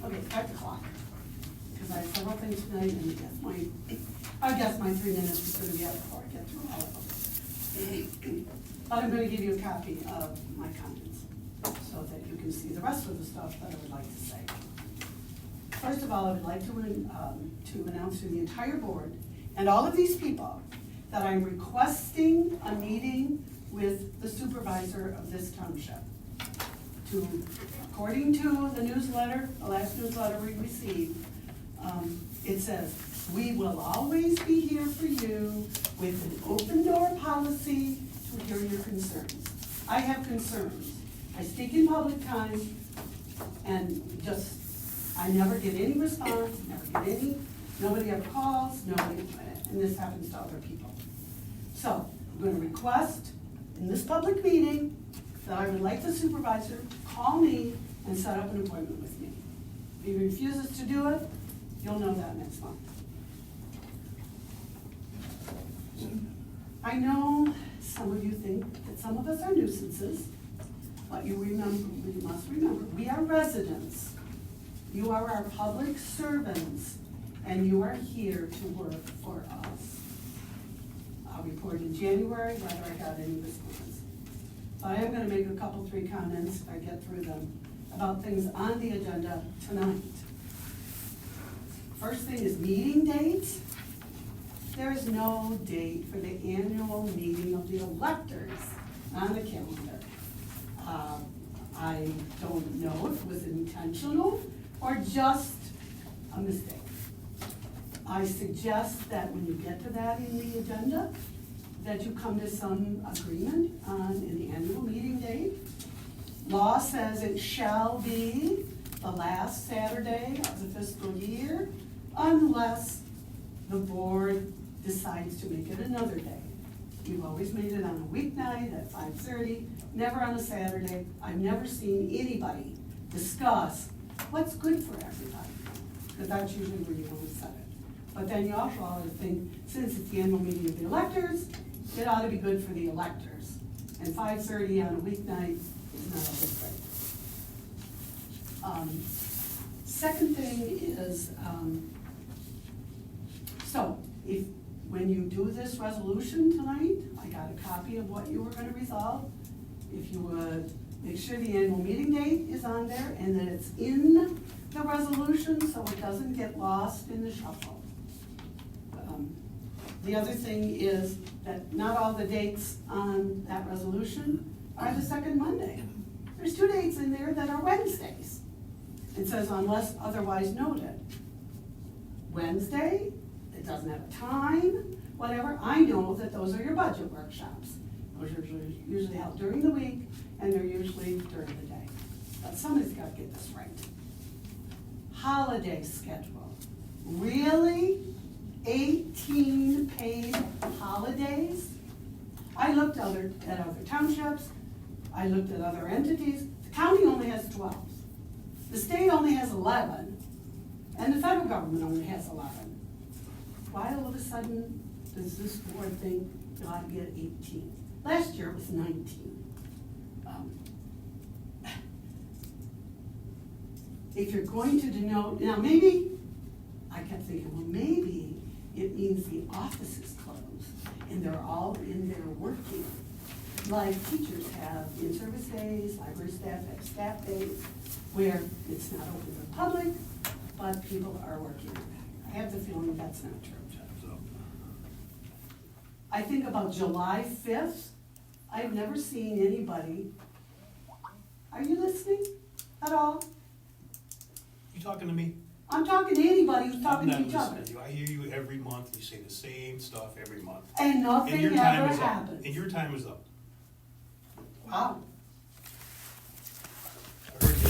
Okay, start the clock. Because I have several things tonight, and I guess my 3 minutes is gonna be up before I get through all of them. But I'm gonna give you a copy of my comments, so that you can see the rest of the stuff that I would like to say. First of all, I would like to announce to the entire board, and all of these people, that I'm requesting a meeting with the supervisor of this township. According to the newsletter, the last newsletter we received, it says, "We will always be here for you with an open door policy to hear your concerns." I have concerns. I speak in public time, and I never get any response, nobody ever calls, and this happens to other people. So, I'm gonna request in this public meeting that I would like the supervisor to call me and set up an appointment with me. If he refuses to do it, you'll know that next month. I know some of you think that some of us are nuisances, but you must remember, we are residents. You are our public servants, and you are here to work for us. I'll report in January whether I got any response. But I am gonna make a couple, 3 comments, if I get through them, about things on the agenda tonight. First thing is meeting dates. There is no date for the annual meeting of the electors on the calendar. I don't know if it was intentional or just a mistake. I suggest that when you get to that in the agenda, that you come to some agreement in the annual meeting date. Law says it shall be the last Saturday of the fiscal year unless the board decides to make it another day. We've always made it on a weeknight at 5:30, never on a Saturday. I've never seen anybody discuss what's good for everybody, because that's usually where you want to set it. But then you also ought to think, since it's the annual meeting of the electors, it ought to be good for the electors. And 5:30 on a weeknight is not always great. Second thing is, when you do this resolution tonight, I got a copy of what you were gonna resolve. If you would make sure the annual meeting date is on there and that it's in the resolution so it doesn't get lost in the shuffle. The other thing is that not all the dates on that resolution are the second Monday. There's 2 dates in there that are Wednesdays. It says unless otherwise noted. Wednesday, it doesn't have a time, whatever. I know that those are your budget workshops. Those are usually held during the week, and they're usually during the day. But somebody's got to get this right. Holiday schedule. Really? 18 paid holidays? I looked at other townships. I looked at other entities. The county only has 12. The state only has 11. And the federal government only has 11. Why all of a sudden does this board think you ought to get 18? Last year it was 19. If you're going to denote, now maybe, I kept thinking, well, maybe it means the office is closed and they're all in there working. Like teachers have in-service days, library staff have staff days, where it's not open to the public, but people are working. I have the feeling that's not true. I think about July 5th, I've never seen anybody, are you listening at all? You talking to me? I'm talking to anybody who's talking to each other. I'm not listening to you. I hear you every month, you say the same stuff every month. And nothing your time ever is up. happens. And your time is up. Wow. I heard you.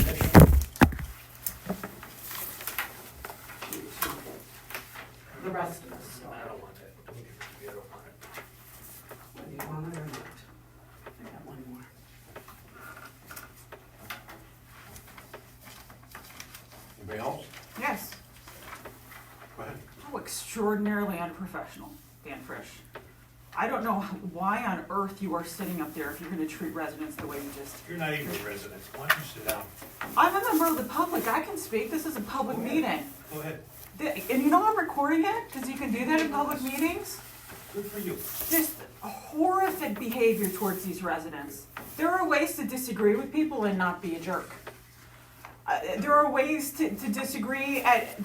The rest of us. I don't want that. Don't give it to me. I don't want it. Whether you want it or not. I got one more. Anybody else? Yes. Go ahead. How extraordinarily unprofessional, Dan Frisch. I don't know why on earth you are sitting up there if you're gonna treat residents the way you just. You're not even a resident. Why don't you sit down? I'm a member of the public, I can speak, this is a public Go ahead. meeting. Go ahead, And you know I'm recording it, because you can do that in public meetings? good for you. Just horrific behavior towards these residents. There are ways to disagree with people and not be a jerk. There are ways to disagree at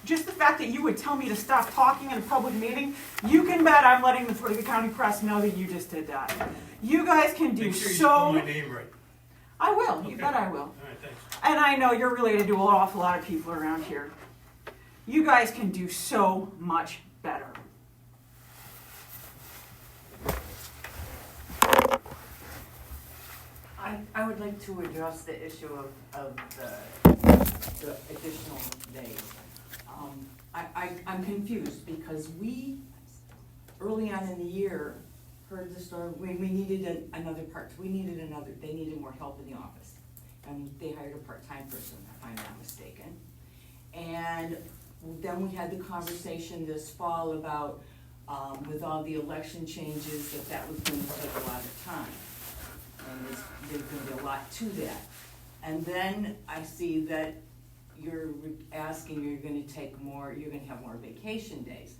just the fact that you would tell me to stop talking in a public meeting, you can bet I'm letting the county press know that you just did that. You guys can do Make sure you spell so. my name right. I will, you Okay. bet I will. All right, thanks. And I know you're related to an awful lot of people around here. You guys can do so much better. I would like to address the issue of the additional days. I'm confused because we, early on in the year, heard the story, we needed another they needed more help in the office. And they hired a part-time person, if I'm not mistaken. And then we had the conversation this fall about, with all the election changes, that was gonna take a lot of time. And there's gonna be a lot to that. And then I see that you're asking, you're gonna have more vacation days.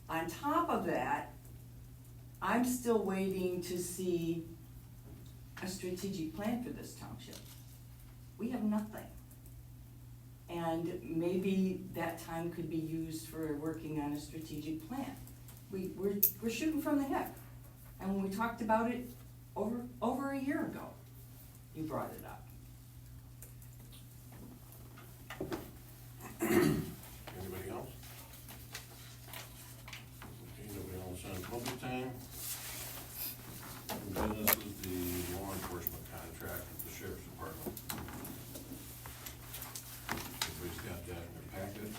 On top of that, I'm still waiting to see a strategic plan for this township. We have nothing. And maybe that time could be used for working on a strategic plan. We're shooting from the hip. And when we talked about it over a year ago, you brought it up. Anybody else? Okay, nobody else on public time? New business is the law enforcement contract with the sheriff's department. Everybody's got that in their packet.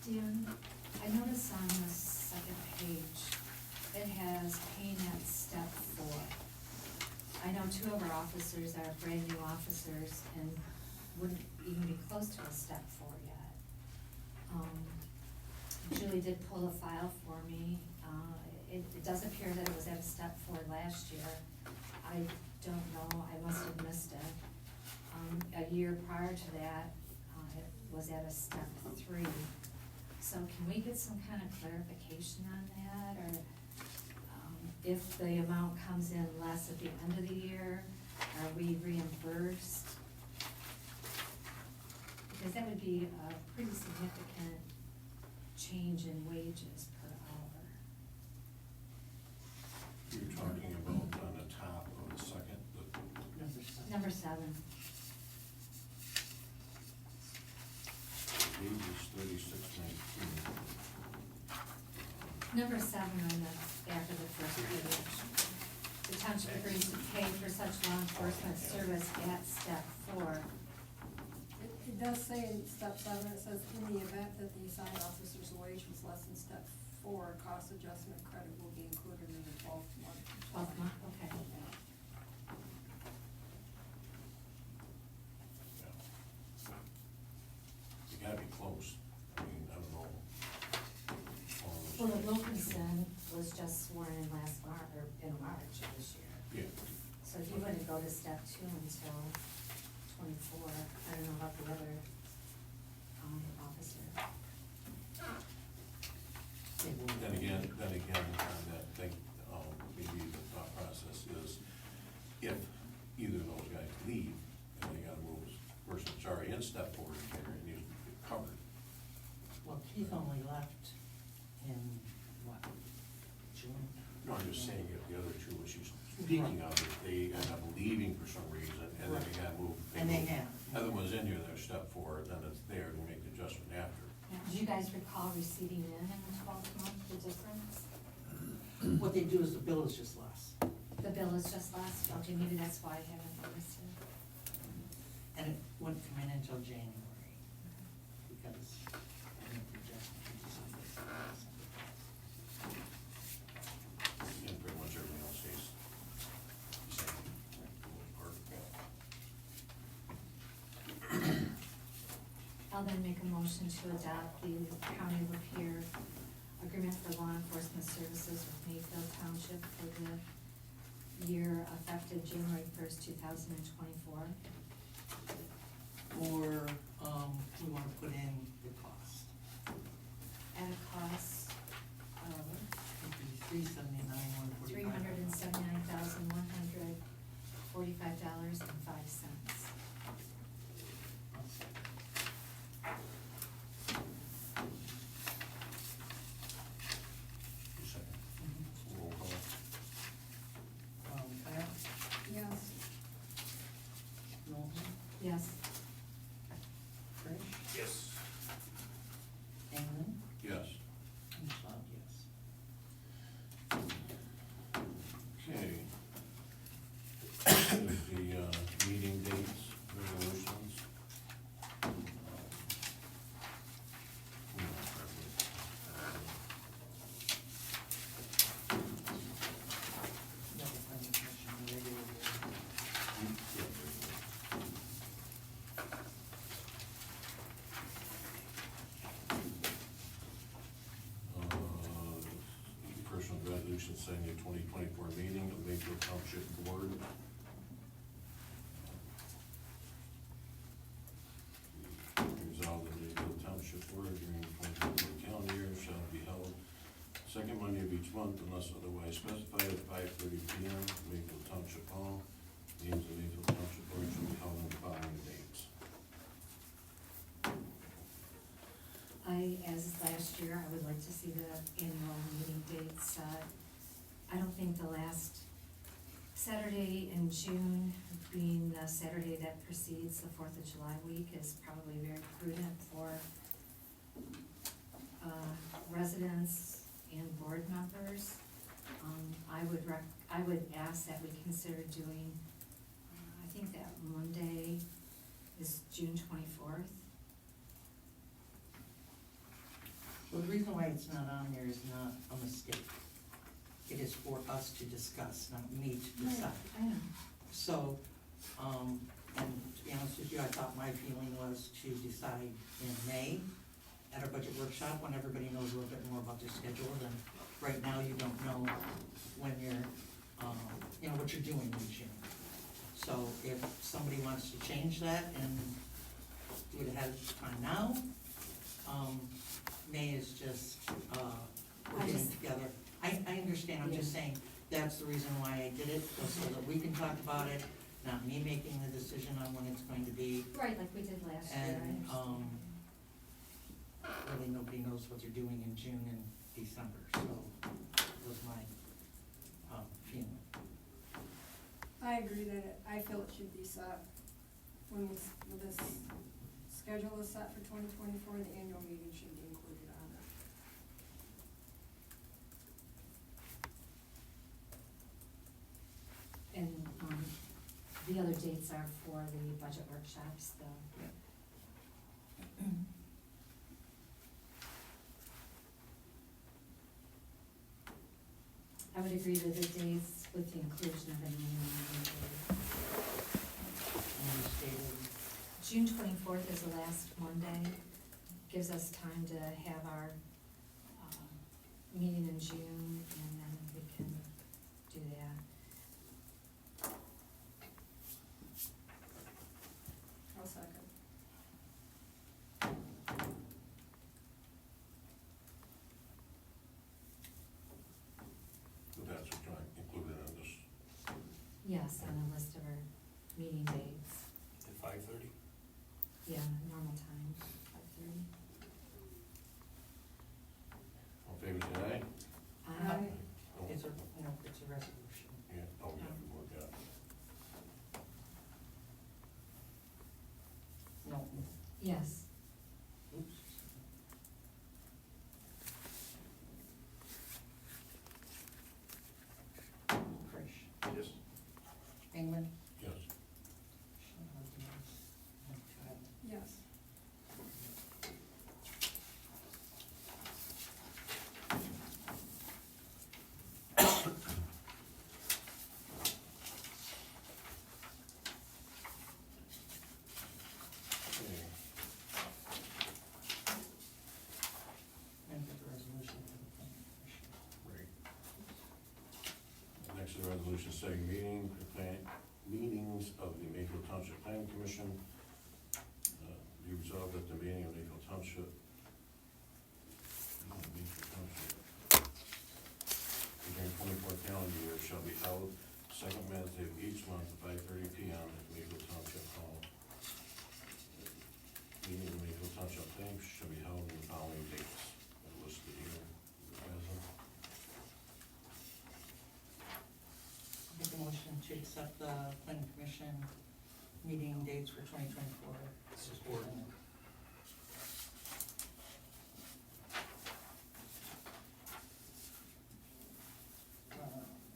Dan, I noticed on the second page, it has paying at step 4. I know 2 of our officers are brand new officers and wouldn't even be close to a step 4 yet. Julie did pull a file for me. It does appear that it was at a step 4 last year. I don't know, I must have missed it. A year prior to that, it was at a step 3. So can we get some kind of clarification on that, or if the amount comes in less at the end of the year, are we reimbursed? Because that would be a pretty significant change in wages per hour. You're talking about on the top of the second, Number 7. page is 3619. Number 7 on the back of the first page. The township agrees to pay for such law enforcement service at step 4. It does say in step 7, it says, in the event that the assigned officer's wage was less than step 4, cost adjustment credit will be included in the 12th month. 12th month, okay. You gotta be close. I mean, I don't know. Well, the Wilkinson was just sworn in last March, or in March of this year. Yeah. So he wouldn't go to step 2 until 24. I don't know about the other officer. Then again, on that thing, maybe the thought process is if either of those guys leave and they gotta move a person that's already in step 4 in here and needs to get covered. Well, Keith only left in, what, June? No, I'm just saying if the other two, what she's speaking of, if they end up leaving for some reason and then they gotta move. And they have. Other one's in here, they're step 4, then it's there to make the adjustment after. Do you guys recall receiving in the 12th month, the difference? What they do is the bill is just less, The bill is just less, okay, maybe that's why I haven't noticed it. and it wouldn't come in until January, because I think the adjustment is December. And pretty much everything else stays the same, for the most part. I'll then make a motion to adopt the County Lapeer agreement for law enforcement services with Mayfield Township for the year effective January 1st, 2024. Or, we wanna put in the cost, At a cost of it'd be $379,145. $379,145.05. You second. Mhm. Roll call. Kyle, Yes. Knowlton, Yes. Frisch, Yes. Engelman, Yes. and Schlaud, yes. Okay. There's the, meeting dates, resolutions. Never planning commission, the regular meeting. First one, resolution setting the 2024 meeting of Mayfield Township Board. Resolved that the Mayfield Township Board during the 2024 calendar year shall be held second Monday of each month unless otherwise specified at 5:30 p.m. Mayfield Township Hall. Meetings of Mayfield Township Board shall be held on the following dates. As last year, I would like to see the annual meeting dates. I don't think the last Saturday in June, being the Saturday that precedes the 4th of July week, is probably very prudent for residents and board members. I would ask that we consider doing, I think that Monday is June 24th. Well, the reason why it's not on there is not a mistake. It is for us to discuss, not me to decide. I know. So, and to be honest with you, I thought my feeling was to decide in May at our budget workshop, when everybody knows a little bit more about their schedule, and right now you don't know when you're, what you're doing in June. So if somebody wants to change that and do it ahead of time now, May is just, we're getting together. I understand, I'm just saying, that's the reason why I did it, was so that we can talk about it, not me making the decision on when it's going to be. Right, like we did last year, I And, understand. really nobody knows what they're doing in June and December, so that was my, feeling. I agree that I feel it should be set when this schedule is set for 2024, the annual meeting should be included on it. And, the other dates are for the budget workshops, I would agree to the dates with the inclusion of an annual meeting date. And you stated, June 24th is the last Monday, gives us time to have our, meeting in June, and then we can do that. I'll second. So that's what you're included in this. Yes, on the list of our meeting dates, At 5:30? yeah, normal time, 5:30. All in favor, say aye. Aye. Oh, it's a resolution. Yeah, oh, yeah, we got it. No, Yes. oops. Frisch, Yes. Engelman, Yes. Schlaud, yes, and Kile. Yes. Okay. resolution setting meetings of the Mayfield Township Planning Commission. Be resolved that the meeting of Mayfield Township during 24th calendar year shall be held second Wednesday of each month at 5:30 p.m. at Mayfield Township Hall. Meeting of Mayfield Township Planning shall be held in the following dates. They're listed here. Make a motion to accept the planning commission meeting dates for 2024. Support.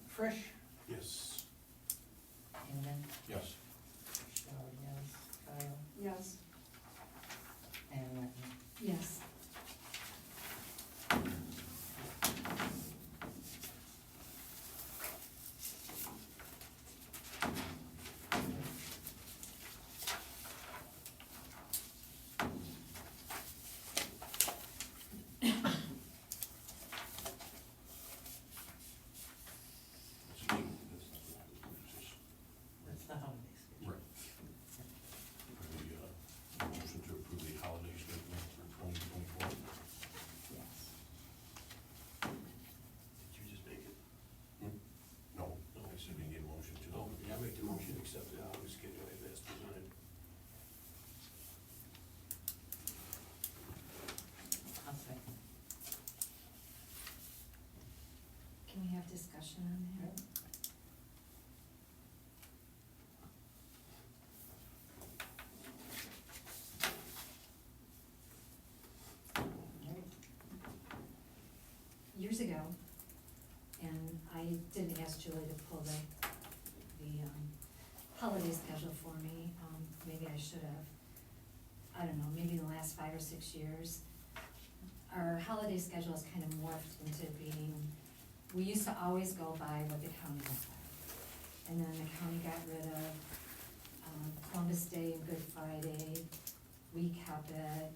Frisch, Yes. Engelman, Yes. Schlaud, yes, Kile, Yes. and Latin. Yes. That's the holiday schedule. Right. The motion to approve the holiday statement for 2024. Yes. Did you just make it? No, I said we need a motion to. Oh, yeah, make the motion, accept the holiday schedule as presented. I'll second. Can we have discussion on that? Years ago, and I didn't ask Julie to pull the holiday schedule for me, maybe I should have. I don't know, maybe in the last 5 or 6 years, our holiday schedule has kind of morphed into being, we used to always go by what the county was like. And then the county got rid of Columbus Day and Good Friday, we kept it.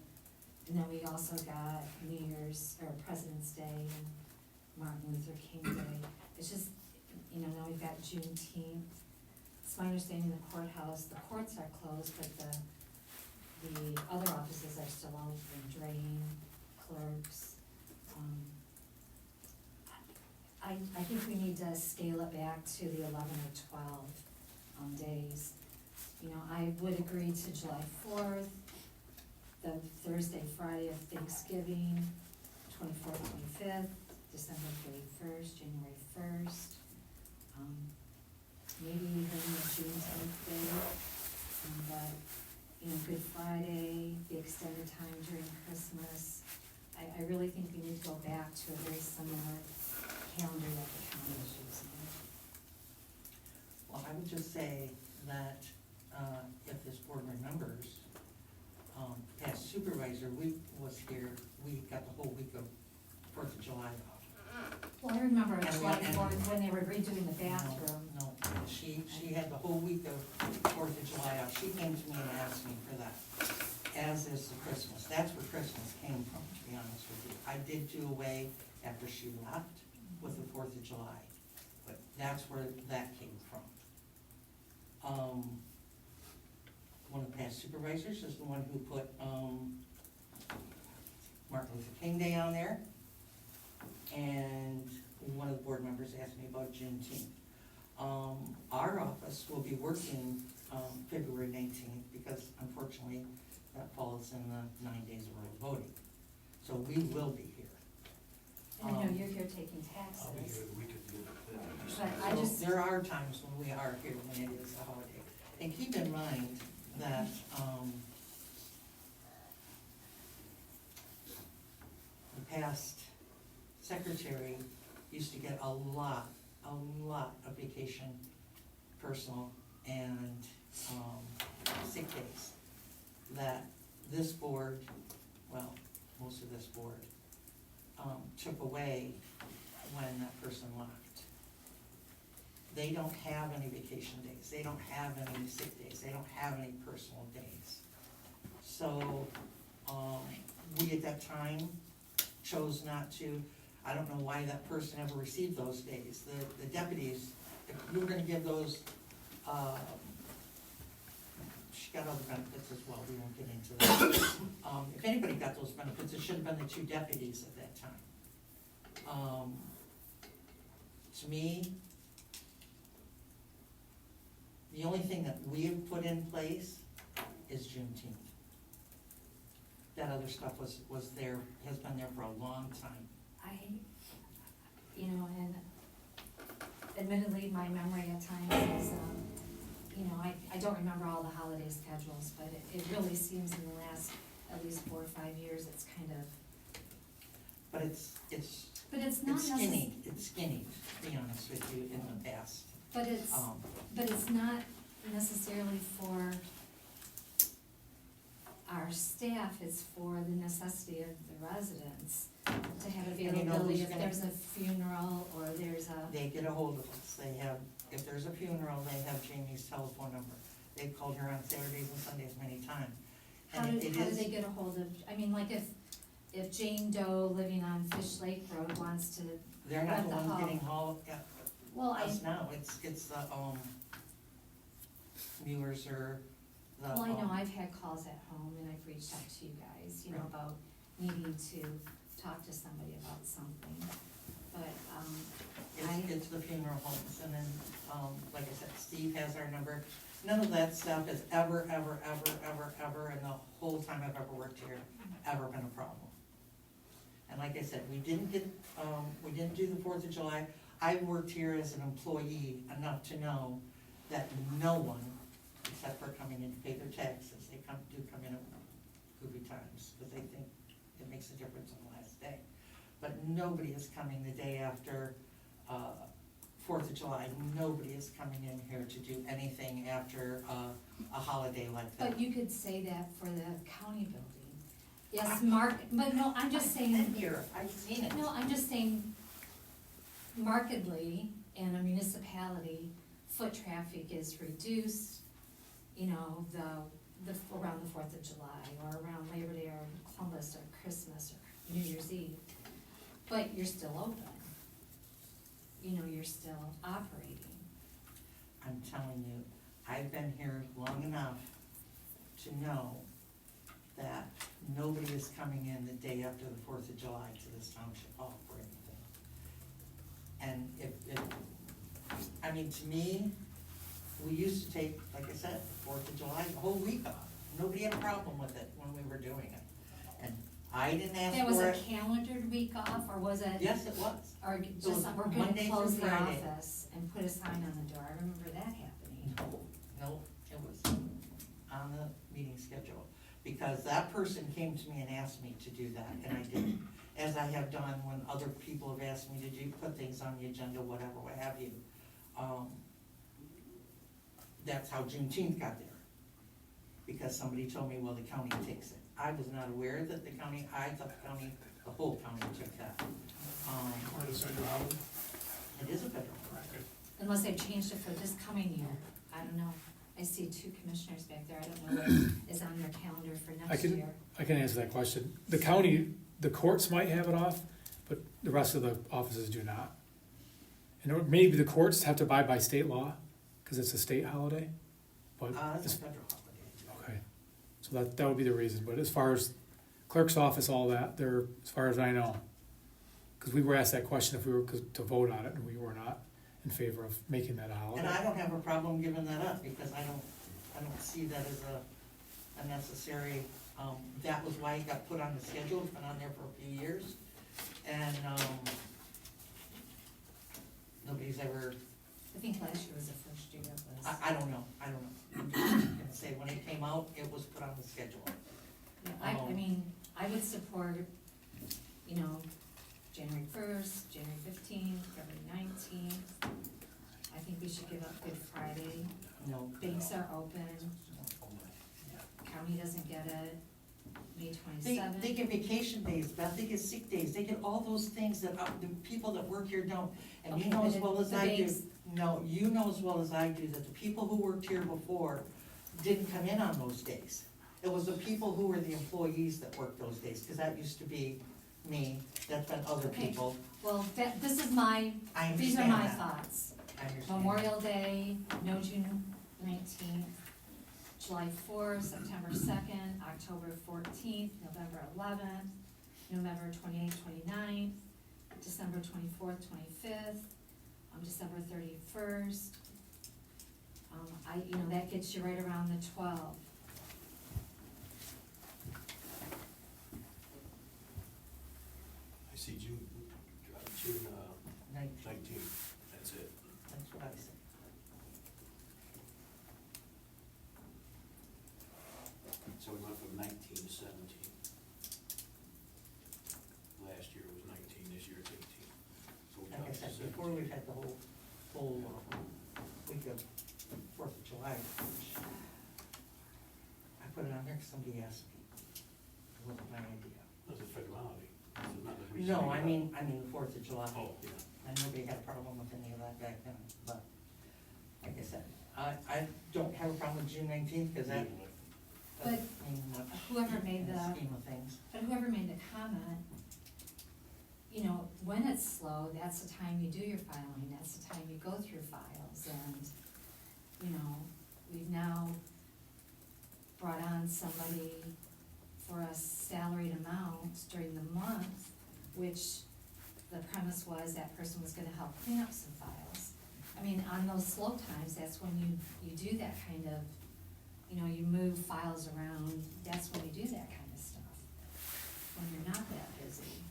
And then we also got New Year's, or President's Day and Martin Luther King Day. It's just, now we've got Juneteenth. It's my understanding the courthouse, the courts are closed, but the other offices are still open, drain, clerks. I think we need to scale it back to the 11 or 12 days. I would agree to July 4th, the Thursday, Friday of Thanksgiving, 24th, 25th, December 31st, January 1st. Maybe even the Juneteenth day, but, Good Friday, the extended time during Christmas. I really think we need to go back to a very similar calendar that the county is using. Well, I would just say that, if this board remembers, as supervisor, was here, we got the whole week of 4th of July off. Well, I remember And we- July and- 4th when they were redoing the bathroom. No, she had the whole week of 4th of July off. She came to me and asked me for that, as is the Christmas. That's where Christmas came from, to be honest with you. I did do away after she left with the 4th of July, but that's where that came from. One of the past supervisors is the one who put, Martin Luther King Day on there. And one of the board members asked me about Juneteenth. Our office will be working, February 19th, because unfortunately, that falls in the 9 days of early voting. So we will be here. And I know you're here taking I'll be here taxes. the week of the But I So just, there are times when we are here when it is a holiday. And keep in mind that, the past secretary used to get a lot of vacation, personal, and, sick days that this board, well, most of this board, took away when that person left. They don't have any vacation days, they don't have any sick days, they don't have any personal days. So, we at that time chose not to, I don't know why that person ever received those days. The deputies if you were gonna give those, she got other benefits as well, we won't get into that. If anybody got those benefits, it should have been the 2 deputies at that time. To me, the only thing that we have put in place is Juneteenth. That other stuff was there, has been there for a long time. And admittedly, my memory at times is, I don't remember all the holiday schedules, but it really seems in the last at least 4 or 5 years, it's kind of. But it's But it's not skinny, it's skinny, to be honest with you, in the past. But it's not necessarily for our staff, it's for the necessity of the residents to have you know availability who's if gonna- there's a funeral or there's a. They get a hold of us, they have, if there's a funeral, they have Jamie's telephone number. They've called her on Saturdays and Sundays many times. How And do it they is, get a hold of, I mean, like if Jane Doe living on Fish Lake Road wants to, they're not the at the ones hall. getting hauled, yeah, well, us now, it's the, viewers or the. Well, I know I've had calls at home and I've reached out to you guys, Right. about needing to talk to somebody about something, but, It's the funeral homes, and then, like I said, Steve has our number. None of that stuff has ever, in the whole time I've ever worked here, ever been a problem. And like I said, we didn't do the 4th of July. I've worked here as an employee enough to know that no one, except for coming in to pay their taxes, they come in at goofy times, because they think it makes a difference on the last day. But nobody is coming the day after, 4th of July, nobody is coming in here to do anything after, a holiday like that. but you could say that for the county building. Yes, but no, I'm just saying. I've been here, I've seen it. No, I'm just saying markedly in a municipality, foot traffic is reduced, around the 4th of July or around Labor Day or Columbus or Christmas or New Year's Eve. But you're still open. You're still operating. I'm telling you, I've been here long enough to know that nobody is coming in the day after the 4th of July to this township hall for anything. And to me, we used to take, like I said, 4th of July, the whole week off. Nobody had a problem with it when we were doing it. And I didn't ask That was for a it. calendared week off, or was it? Yes, it was. Or was just, we're gonna Monday close through the Friday. office and put a sign on the door, I remember that happening. No, it was on the meeting schedule, because that person came to me and asked me to do that, and I did. As I have done when other people have asked me to put things on the agenda, whatever, what have you. That's how Juneteenth got there, because somebody told me, well, the county takes it. I was not aware that the county, I thought the whole county took that. Part of Central Howard. It is a federal. Unless they've changed it for this coming year, I don't know. I see 2 commissioners back there, I don't know what is on their calendar for next year. I can answer that question. The county, the courts might have it off, but the rest of the offices do not. And maybe the courts have to abide by state law, because it's a state holiday, but, It's a federal holiday. okay. So that would be the reason, but as far as clerk's office, all that, they're, as far as I know. Because we were asked that question if we were to vote on it, and we were not in favor of making that a holiday. And I don't have a problem giving that up, because I don't see that as a necessary, that was why it got put on the schedule, it's been on there for a few years. And, nobody's ever, I think last year was the first year it was. I don't know. I'm just gonna say, when it came out, it was put on the schedule. Yeah, I mean, I would support, January 1st, January 15th, February 19th. I think we should give up Good Friday. No. Banks are open. County doesn't get it. May They 27th. get vacation days, Beth, they get sick days, they get all those things that the people that work here don't. And you Okay, know but as well as the I do, banks- no, you know as well as I do that the people who worked here before didn't come in on those days. It was the people who were the employees that worked those days, because that used to be me, that's been other Okay. people. Well, this is I these are understand my that. thoughts. I understand. Memorial Day, no June 19th, July 4th, September 2nd, October 14th, November 11th, November 28th, 29th, December 24th, 25th, December 31st. That gets you right around the 12th. I see June 19th, that's it. That's what I said. So we went from 19 to 17. Last year was 19, this year it's 18. So we Like I dropped to said, 17. before we've had the whole week of Fourth of July, which I put it on there because somebody asked me. It wasn't my idea. That's a federality. It's not that we No, say I that. mean the Fourth of July. Oh, yeah. And nobody had a problem with any of that back then, but like I said, I don't have a problem with June 19th because that But doesn't mean much whoever made in the the, scheme of things. but whoever made the comment, when it's slow, that's the time you do your filing, that's the time you go through files, and, we've now brought on somebody for a salaried amount during the month, which the premise was that person was gonna help clean up some files. I mean, on those slow times, that's when you do that kind of, you move files around, that's when you do that kind of stuff, when you're not that busy.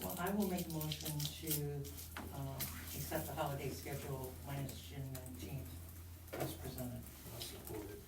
Well, I will make a motion to accept the holiday schedule minus June 19th as presented. I'll support it.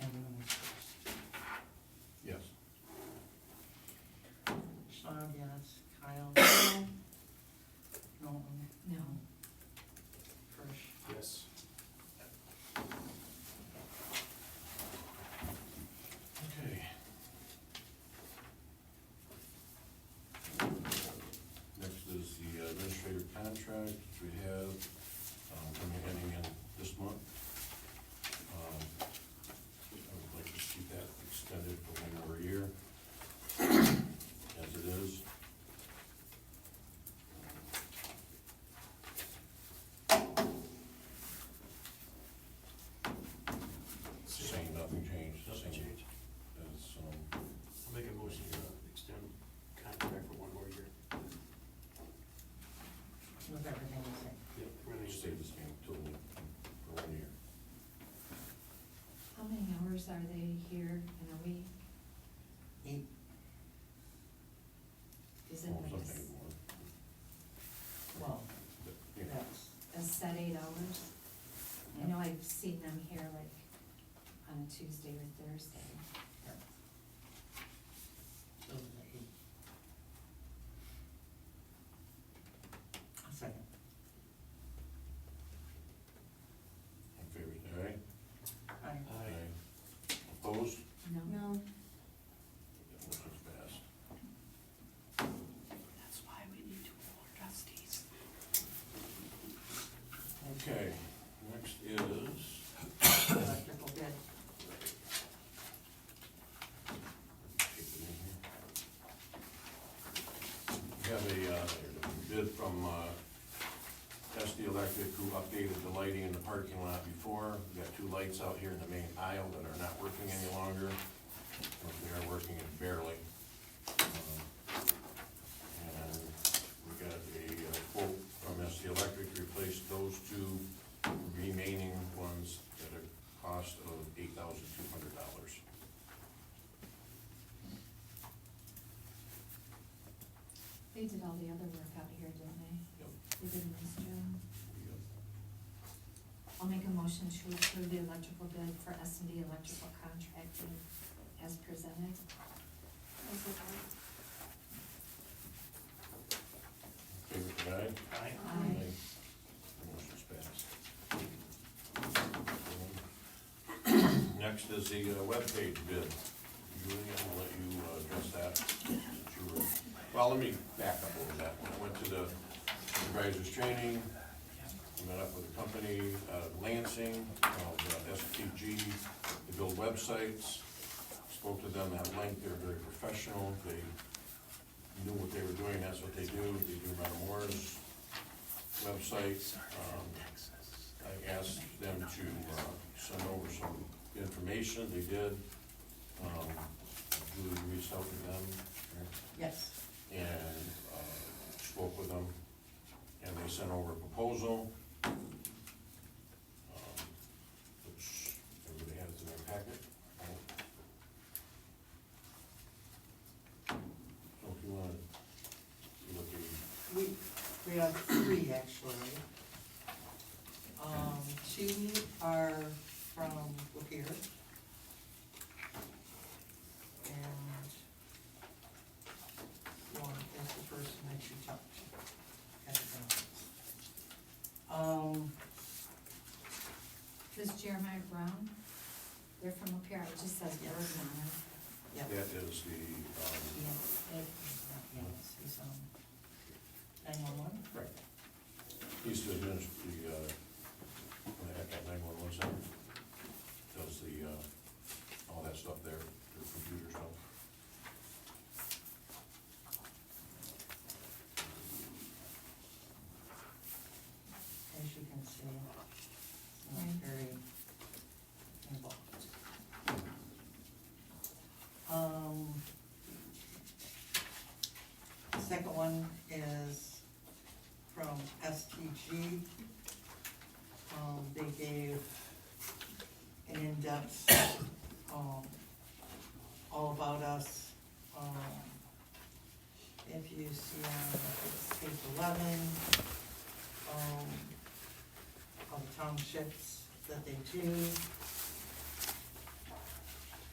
Anyone first? Yes. Schlaud, yes. Kile? Knowlton? No. Frisch? Yes. Okay. Next is the administrative contract, which we have, ending in this month. I would like to keep that extended for one more year, as it is. Same, nothing changed. Doesn't Same change. as, I'll make a motion to extend contract for one more year. With everything the same. Yep, really. stay the same total for 1 year. How many hours are they here in a week? 8. Is it Well, like something more, Well, but, you know. that's, a set 8 hours? I know I've seen them here like on a Tuesday or Thursday. those are the 8. A second. In favor, say aye. Aye. Aye. Opposed? No? No, Motion's passed. That's why we need 2 more trustees. Okay, next is, Electrical bid. keep it in here. We have a bid from SD Electric, who updated the lighting in the parking lot before. We got 2 lights out here in the main aisle that are not working any longer. They are working barely. And we got a quote from SD Electric to replace those 2 remaining ones at a cost of $8,200. They did all the other work out here, didn't they? Yep. They did a nice job. I'll make a motion to approve the electrical bid for S&D Electrical Contracting as presented. Favor say aye. Aye. Aye. Motion's passed. Next is the webpage bid. Julie, I'm gonna let you address that. Since you were- Well, let me back up over that. I went to the supervisor's training, met up with a company, Lansing, called STG, they build websites. Spoke to them at length, they were very professional, they knew what they were doing, that's what they do Madam Moore's website. I asked them to send over some information, they did. Julie reached out to them, Yes. and spoke with them, and they sent over a proposal, which everybody has in their packet. So if you wanna look at, We have three actually. Two are from Lapeer. And one is the person that you talked to at the conference. This Jeremiah Brown, they're from up here, it just says Yes. Bergen on it. Yeah. that is the, Yes, he's, 911? right, he's the administrator, at that 911 center, does the, all that stuff there, the computer stuff. As you can see, it's not Right. very involved. The second one is from STG. They gave an in-depth, all about us. If you see on page 11, all the townships that they do.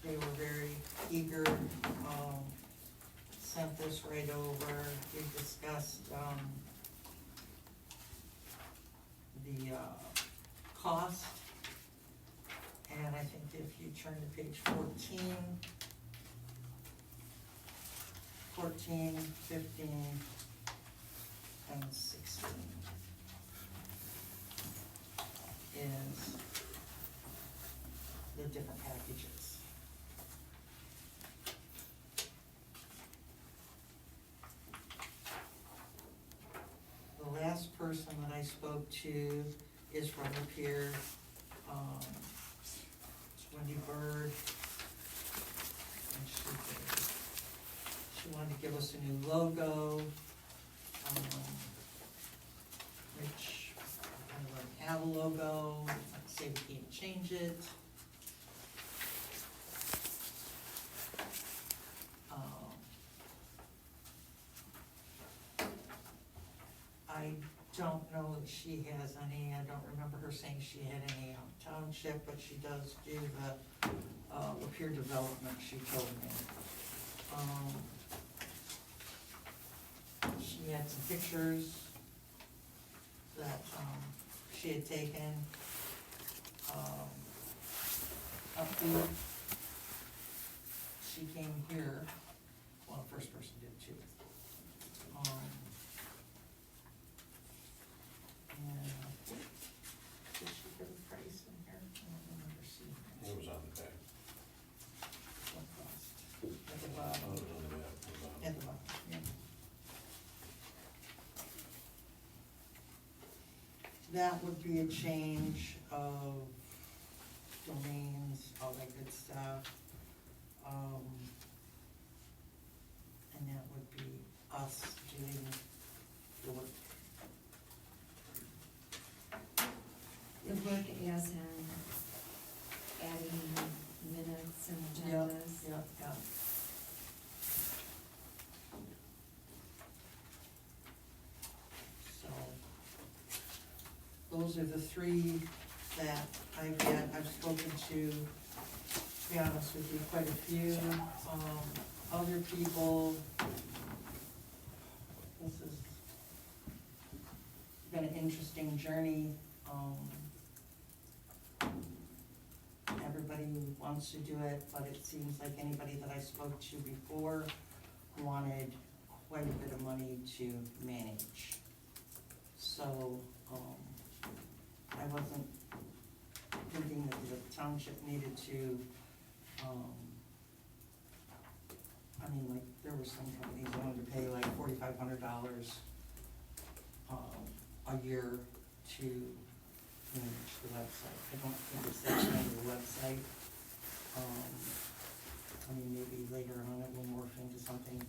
They were very eager, sent this right over, we discussed, the, cost. And I think if you turn to page 14, 15, and 16 is the different packages. The last person that I spoke to is from Lapeer, it's Wendy Bird. And she wanted to give us a new logo, which I already have a logo, like say we can't change it. I don't know that she has any, I don't remember her saying she had any township, but she does do the, Lapeer development, she told me. She had some pictures that, she had taken, upbeat. She came here, well, the first person did too. And did she give a price in here? I don't remember seeing It it. was on the back. What cost? At the bottom. Oh, it was on the back, it was on- At the bottom, yeah. That would be a change of domains, all that good stuff. And that would be us doing the work. The work as in adding minutes and agendas. Yep. So, those are the three that I've spoken to be honest with you, quite a few, other people. This has been an interesting journey. Everybody wants to do it, but it seems like anybody that I spoke to before wanted quite a bit of money to manage. So, I wasn't thinking that the township needed to, I mean, like, there were some companies that wanted to pay like $4,500 a year to manage the website. I don't think it's that kind of a website. I mean, maybe later on it will morph into something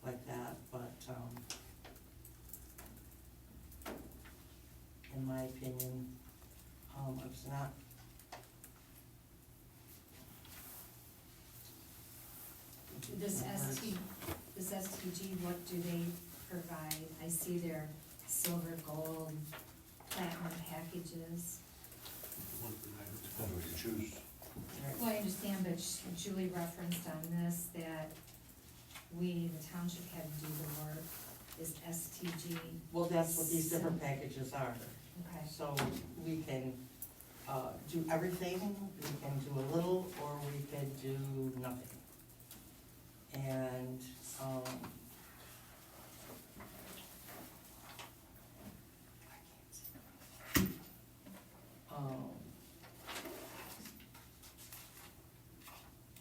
like that, but, in my opinion, it's not. This STG, what do they provide? I see their silver, gold, platinum packages. One for nine. Depends what you choose. Well, I understand, but Julie referenced on this that we, the township, had to do the work. Is STG? Well, that's what these different packages are. Okay. So we can, do everything, we can do a little, or we can do nothing. And,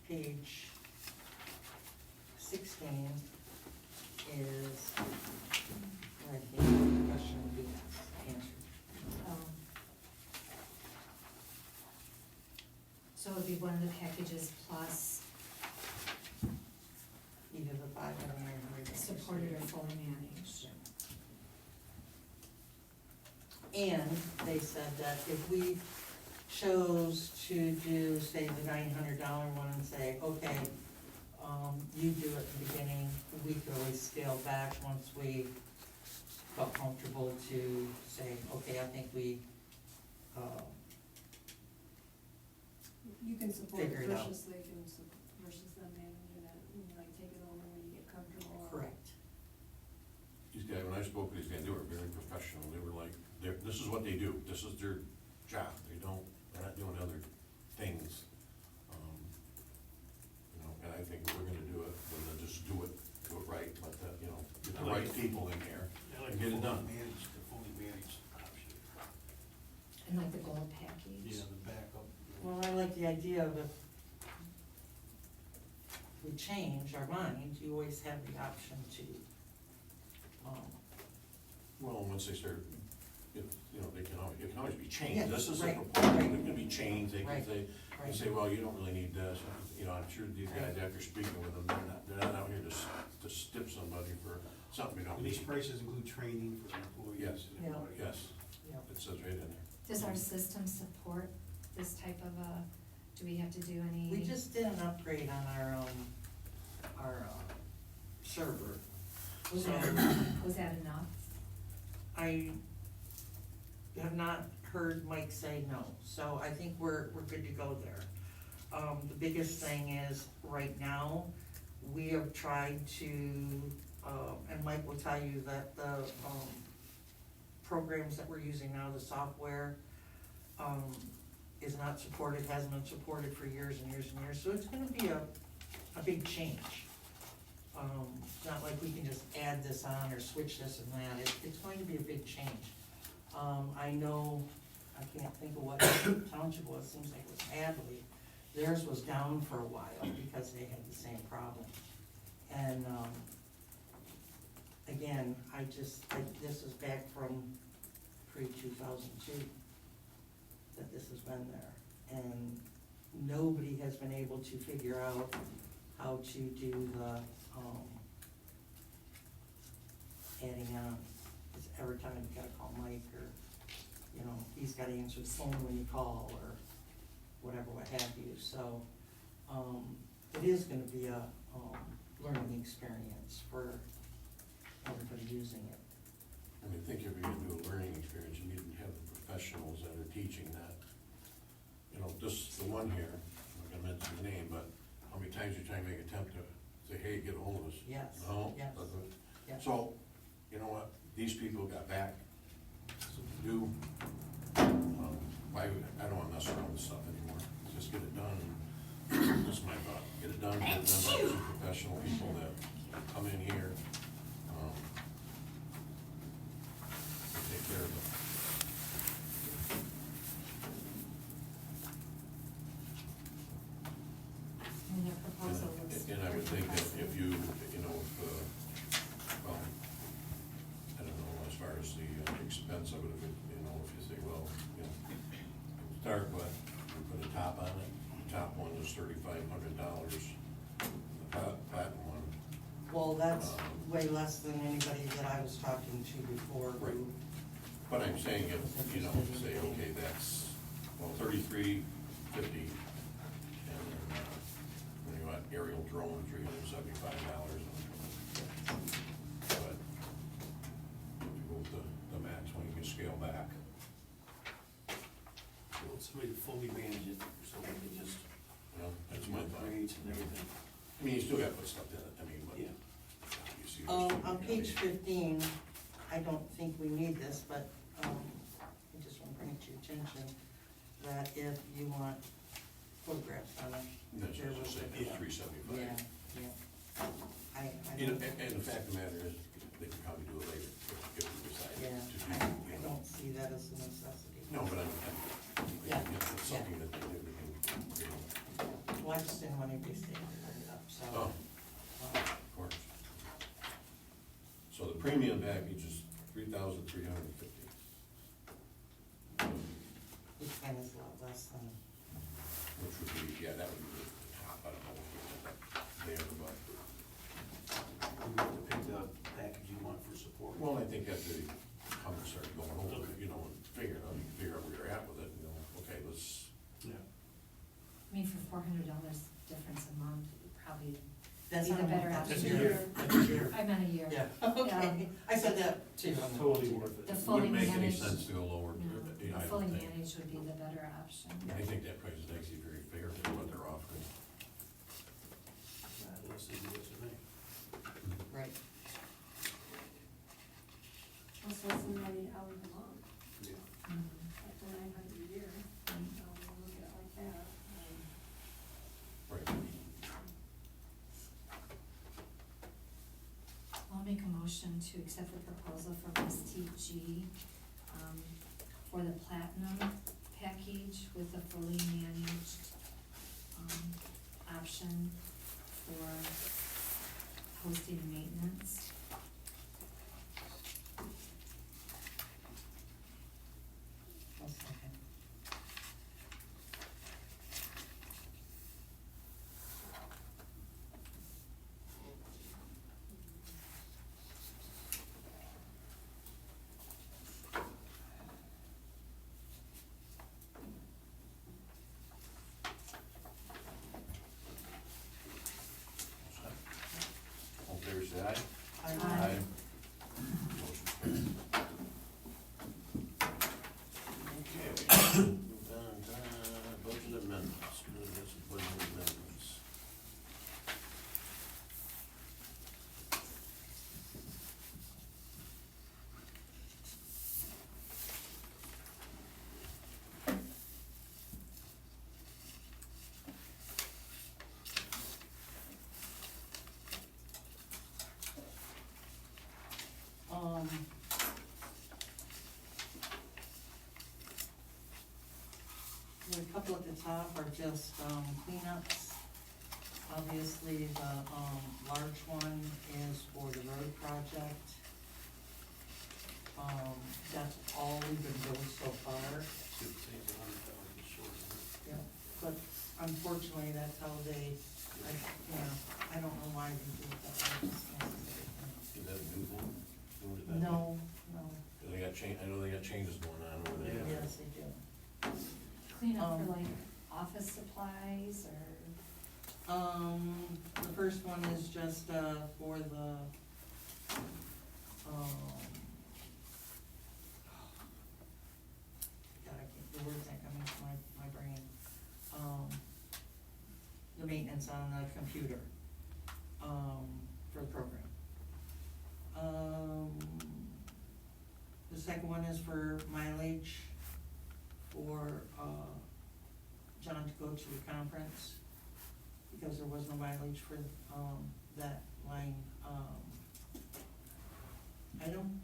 page 16 is, I think, the question will be answered. So it would be one of the packages plus Either the 5 or the 900. supported or fully managed. And they said that if we chose to do, say, the $900 one and say, okay, you do it at the beginning, we could always scale back once we felt comfortable to say, okay, I think we, You can support Figure it it out. versus they can, versus them managing it, and like take it over when you get comfortable. correct. These guys, when I spoke with these guys, they were very professional. They were like, this is what they do. This is their job. They're not doing other things. You know, and I think if we're gonna do it, then they'll just do it right, but, you know, get the right people in here I like and the get it fully done. managed, the fully managed option. And like the gold package? Yeah, the backup. Well, I like the idea of if we change our mind, you always have the option to, Well, once they start, you know, it can always be Yes, changed. This is a right, proposal, right. it can be changed. They can Right, say, right. well, you don't really need this. You know, I'm sure these guys, after speaking with them, they're not out here to stip somebody for something we don't And these need. prices include training for employees. Yes. and everybody. Yes, yeah. it says right in there. Does our system support this type of do we have to do any? We just did an upgrade on our server. Was So that enough? I have not heard Mike say no, so I think we're good to go there. The biggest thing is, right now, we have tried to, and Mike will tell you that the, programs that we're using now, the software, is not supported, hasn't been supported for years and years and years, so it's gonna be a big change. It's not like we can just add this on or switch this and that, it's going to be a big change. I know, I can't think of what township was, seems like it was Hadley, theirs was down for a while because they had the same problem. And, again, this is back from pre-2002, that this has been there. And nobody has been able to figure out how to do the, adding on. It's every time you gotta call Mike, or, you know, he's gotta answer the phone when you call, or whatever, what have you. So, it is gonna be a, learning experience for everybody using it. I mean, I think if you're gonna do a learning experience, you need to have the professionals that are teaching that you know, this, the one here, I'm not gonna mention the name, but how many times you try to make an attempt to say, hey, get a hold of us? Yes, No? yes, Doesn't- yes. So, you know what, these people got back to do, why, I don't wanna mess around with stuff anymore, just get it done. That's my thought, get it done by some professional people that come in here, and take care of it. And their proposal looks. And I would think that if you, you know, well, I don't know, as far as the expense of it, if it, you know, if you say, well, you know, start, but we put a top on it, the top one is $3,500, the platinum one. Well, that's way less than anybody that I was talking to before who. Right. But I'm saying if, you know, say, okay, that's, well, $33.50, and then, when you got aerial drone, $375. But if you go with the max one, you can scale back. Well, somebody to fully manage it, so we can just, You know, that's my thought. grades and everything. I mean, you still gotta put stuff in it, I mean, but. Yeah. You see what I'm On saying? page 15, I don't think we need this, but I just want to bring it to your attention that if you want photographs on it. That's there what I was was- saying, Yeah. that's $375. Yeah, yeah. I You know, don't, and the fact of the matter is, they can probably do it later, if we decide yeah, to do, I you know. don't see that as a necessity. No, but I'm, Yeah. if it's something that they do, they can, you know. Well, I just didn't want anybody to bring it up, so. Oh, of course. So the premium package is $3,350. Which kind is a lot less than, Which would be, yeah, that would be the top, I don't know what there, but, You have to pick the package you want for support. well, I think after you come and start going over it, you know, and figure it out, you can figure out where you're at with it, you know, okay, let's, Yeah. I mean, for $400 difference a month, it would probably that's be not the better a month, that's a option. year. That's a year. I meant a year. Yeah, okay, I said that too. It's totally worth it. The it fully wouldn't make any managed. sense to go lower, No, you know, I the fully don't think. managed would be the better option. I think that price is actually very fair for what they're offering. Unless they do it to me. Right. Also, it's $90 a month, Yeah. Mhm. up to $900 a year, look at it like that. Right. I'll make a motion to accept the proposal from STG for the platinum package with a fully managed option for hosting and maintenance. One second. All in favor, say aye. Aye. Motion carries. Okay, move on to budget amendments, budget amendments. The couple at the top are just cleanups. Obviously, the large one is for the road project. That's all we've been doing so far. Should take $100 short. Yeah. But unfortunately, that's how they, I don't know why we do it that way. It's necessary. Is that a new thing? Or is that- No, no, 'Cause they got I know they got changes going on over there. Yeah. yes, they do. Clean up for Um, like office supplies or, The first one is just, for the, God, the words ain't coming to my brain. maintenance on the computer, for the program. The second one is for mileage for, John to go to the conference, because there was no mileage for, that line, item.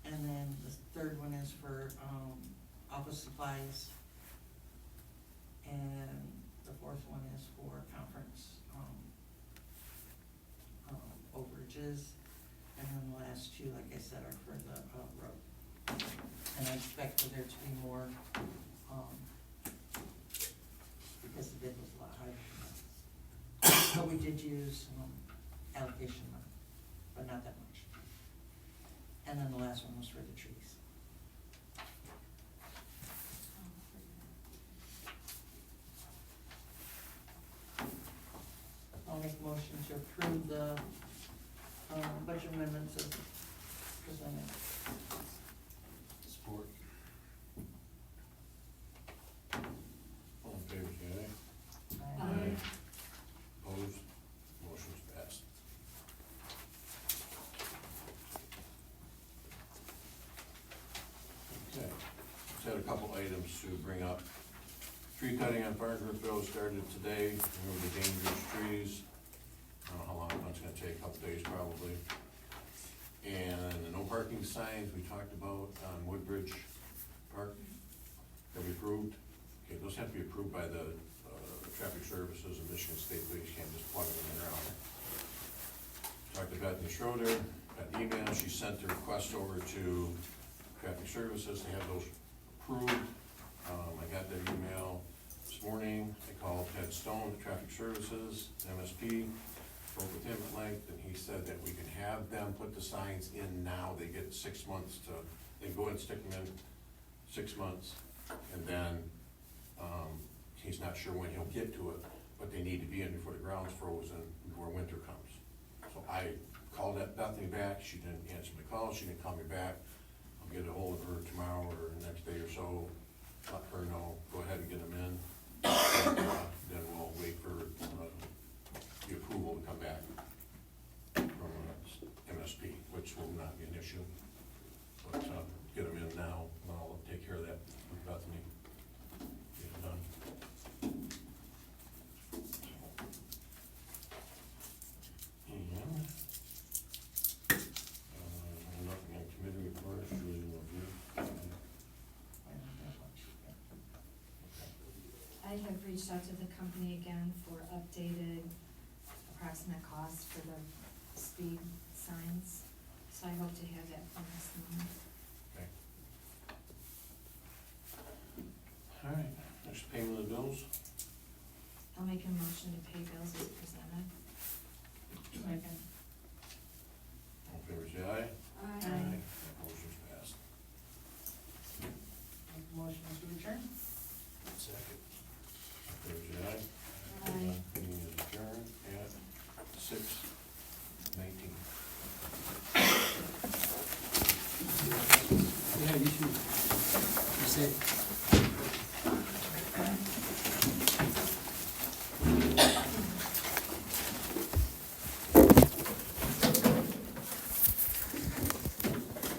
And then the third one is for, office supplies. And the fourth one is for conference, overages. And then the last two, like I said, are for the, road. And I expect for there to be more, because the bid was a lot higher. But we did use, allocation money, but not that much. And then the last one was for the trees. I'll make a motion to approve the, budget amendments as presented. Support. All in favor, say aye. Aye. Opposed? Motion's passed. Okay, just had a couple items to bring up. Tree cutting on Farnsworth Road started today, remove the dangerous trees. I don't know how long it's gonna take, a couple days probably. And the no parking signs we talked about on Woodbridge Park, that we approved. Okay, those have to be approved by the, traffic services and Michigan State Police, you can't just plug them in the ground. Talked to Beth Schroeder, got an email, she sent the request over to traffic services to have those approved. I got that email this morning. I called Ted Stone, the traffic services, MSP, spoke with him at length, and he said that we can have them put the signs in now. They get 6 months to, they go ahead and stick them in 6 months, and then, he's not sure when he'll get to it, but they need to be in before the ground's frozen, before winter comes. So I called that Bethany back, she didn't answer my call, she didn't call me back. I'll get a hold of her tomorrow or the next day or so, let her know, go ahead and get them in. And, then we'll wait for, the approval to come back from MSP, which will not be an issue. But, get them in now, and I'll take care of that with Bethany. Get it done. And, nothing on committee reports, Julie, will do. I have reached out to the company again for updated approximate costs for the speed signs, so I hope to have that for next month. Okay. All right, next payment of the bills. I'll make a motion to pay bills as presented. Second. All in favor, say aye. Aye. Motion's passed. Make a motion to adjourn. Second. All in favor, say aye. Aye. Meeting is adjourned at 6:19. Yeah, you should. You said